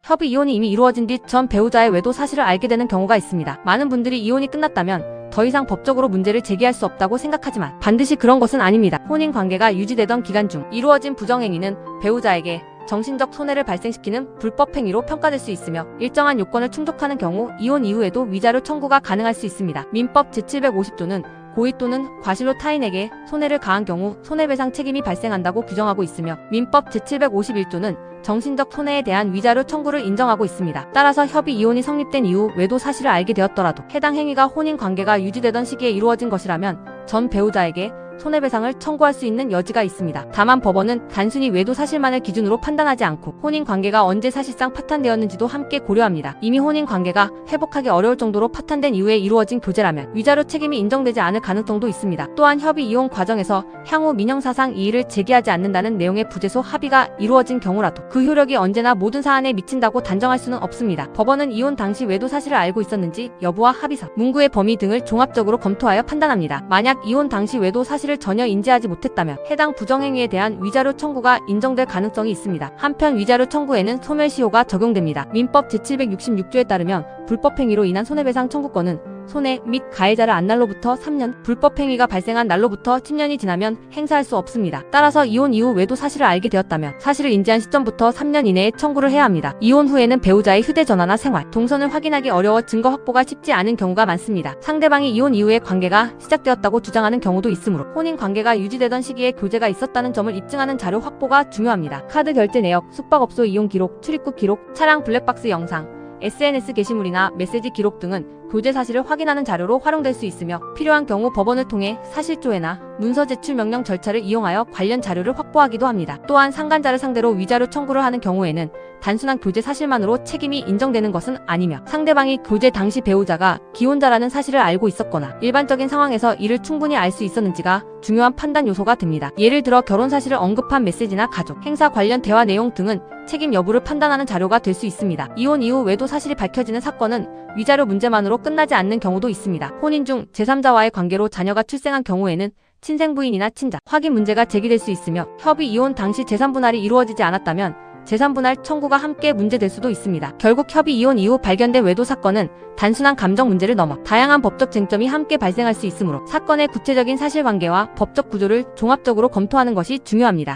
협의 이혼이 이미 이루어진 뒤 전 배우자의 외도 사실을 알게 되는 경우가 있습니다. 많은 분들이 이혼이 끝났다면 더 이상 법적으로 문제를 제기할 수 없다고 생각하지만 반드시 그런 것은 아닙니다. 혼인 관계가 유지되던 기간 중 이루어진 부정행위는 배우자에게 정신적 손해를 발생시키는 불법 행위로 평가될 수 있으며 일정한 요건을 충족하는 경우 이혼 이후에도 위자료 청구가 가능할 수 있습니다. 민법 제750조는 고의 또는 과실로 타인에게 손해를 가한 경우 손해배상 책임이 발생한다고 규정하고 있으며 민법 제751조는 정신적 손해에 대한 위자료 청구를 인정하고 있습니다. 따라서 협의 이혼이 성립된 이후 외도 사실을 알게 되었더라도 해당 행위가 혼인 관계가 유지되던 시기에 이루어진 것이라면 전 배우자에게 손해배상을 청구할 수 있는 여지가 있습니다. 다만 법원은 단순히 외도 사실만을 기준으로 판단하지 않고 혼인 관계가 언제 사실상 파탄되었는지도 함께 고려합니다. 이미 혼인 관계가 회복하기 어려울 정도로 파탄된 이후에 이루어진 교제라면 위자료 책임이 인정되지 않을 가능성도 있습니다. 또한 협의 이혼 과정에서 향후 민형사상 이의를 제기하지 않는다는 내용의 부재소 합의가 이루어진 경우라도 그 효력이 언제나 모든 사안에 미친다고 단정할 수는 없습니다. 법원은 이혼 당시 외도 사실을 알고 있었는지 여부와 합의서, 문구의 범위 등을 종합적으로 검토하여 판단합니다. 만약 이혼 당시 외도 사실을 전혀 인지하지 못했다면 해당 부정행위에 대한 위자료 청구가 인정될 가능성이 있습니다. 한편 위자료 청구에는 소멸시효가 적용됩니다. 민법 제766조에 따르면 불법행위로 인한 손해배상 청구권은 손해 및 가해자를 안 날로부터 3년, 불법행위가 발생한 날로부터 10년이 지나면 행사할 수 없습니다. 따라서 이혼 이후 외도 사실을 알게 되었다면 사실을 인지한 시점부터 3년 이내에 청구를 해야 합니다. 이혼 후에는 배우자의 휴대전화나 생활, 동선을 확인하기 어려워 증거 확보가 쉽지 않은 경우가 많습니다. 상대방이 이혼 이후에 관계가 시작되었다고 주장하는 경우도 있으므로 혼인 관계가 유지되던 시기에 교제가 있었다는 점을 입증하는 자료 확보가 중요합니다. 카드 결제 내역, 숙박업소 이용 기록, 출입국 기록, 차량 블랙박스 영상, SNS 게시물이나 메시지 기록 등은 교제 사실을 확인하는 자료로 활용될 수 있으며 필요한 경우 법원을 통해 사실조회나 문서 제출 명령 절차를 이용하여 관련 자료를 확보하기도 합니다. 또한 상간자를 상대로 위자료 청구를 하는 경우에는 단순한 교제 사실만으로 책임이 인정되는 것은 아니며 상대방이 교제 당시 배우자가 기혼자라는 사실을 알고 있었거나 일반적인 상황에서 이를 충분히 알 수 있었는지가 중요한 판단 요소가 됩니다. 예를 들어 결혼 사실을 언급한 메시지나 가족, 행사 관련 대화 내용 등은 책임 여부를 판단하는 자료가 될 수 있습니다. 이혼 이후 외도 사실이 밝혀지는 사건은 위자료 문제만으로 끝나지 않는 경우도 있습니다. 혼인 중 제3자와의 관계로 자녀가 출생한 경우에는 친생 부인이나 친자, 확인 문제가 제기될 수 있으며 협의 이혼 당시 재산분할이 이루어지지 않았다면 재산분할 청구가 함께 문제될 수도 있습니다. 결국 협의 이혼 이후 발견된 외도 사건은 단순한 감정 문제를 넘어 다양한 법적 쟁점이 함께 발생할 수 있으므로 사건의 구체적인 사실관계와 법적 구조를 종합적으로 검토하는 것이 중요합니다.